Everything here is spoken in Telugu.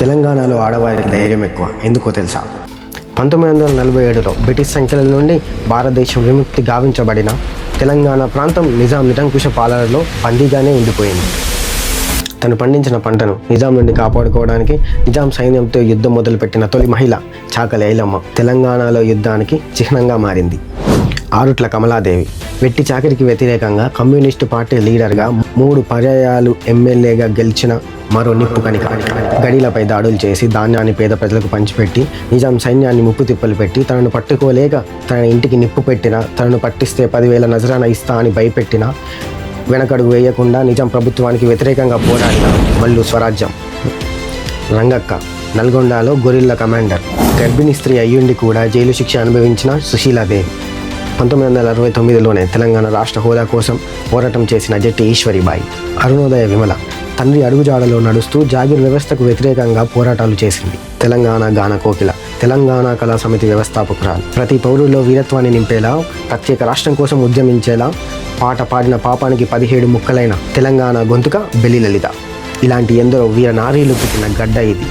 తెలంగాణలో ఆడవారికి ధైర్యం ఎక్కువ. ఎందుకో తెలుసా? 1947లో బ్రిటిష్ సంఖ్యల నుండి భారతదేశం విముక్తి గావించబడిన తెలంగాణ ప్రాంతం నిజాం నిరంకుశ పాలనలో బందీగానే ఉండిపోయింది. తను పండించిన పంటను నిజాం నుండి కాపాడుకోవడానికి నిజాం సైన్యంతో యుద్ధం మొదలుపెట్టిన తొలి మహిళ చాకలి ఐలమ్మ తెలంగాణలో యుద్ధానికి చిహ్నంగా మారింది. ఆరుట్ల కమలాదేవి వెట్టి చాకిరికి వ్యతిరేకంగా కమ్యూనిస్టు పార్టీ లీడర్గా 3 పర్యాయాలు ఎమ్మెల్యేగా గెలిచిన మరో నిప్పు కణిక. గడీలపై దాడులు చేసి ధాన్యాన్ని పేద ప్రజలకు పంచిపెట్టి నిజాం సైన్యాన్ని ముప్పు తిప్పలు పెట్టి తనను పట్టుకోలేక తన ఇంటికి నిప్పు పెట్టిన, తనను పట్టిస్తే 10,000 నజరానా ఇస్తా అని భయపెట్టిన, వెనకడుగు వేయకుండా నిజాం ప్రభుత్వానికి వ్యతిరేకంగా పోరాడిన మల్లు స్వరాజ్యం. రంగక్క నల్గొండలో గొరిల్లా కమాండర్. గర్భిణీ స్త్రీ అయ్యుండి కూడా జైలు శిక్ష అనుభవించిన సుశీలాదేవి. 1969లోనే తెలంగాణ రాష్ట్ర హోదా కోసం పోరాటం చేసిన జట్టి ఈశ్వరీబాయి. అరుణోదయ విమల తండ్రి అడుగుజాడలో నడుస్తూ జాగీర్ వ్యవస్థకు వ్యతిరేకంగా పోరాటాలు చేసింది. తెలంగాణ గాన కోకిల, తెలంగాణ కళా సమితి వ్యవస్థాపకురాలు. ప్రతి పౌరుల్లో వీరత్వాన్ని నింపేలా, ప్రత్యేక రాష్ట్రం కోసం ఉద్యమించేలా పాట పాడిన పాపానికి 17 ముక్కలైన తెలంగాణ గొంతుక బెల్లి లలిత. ఇలాంటి ఎందరో వీర నారీలు పుట్టిన గడ్డ ఇది.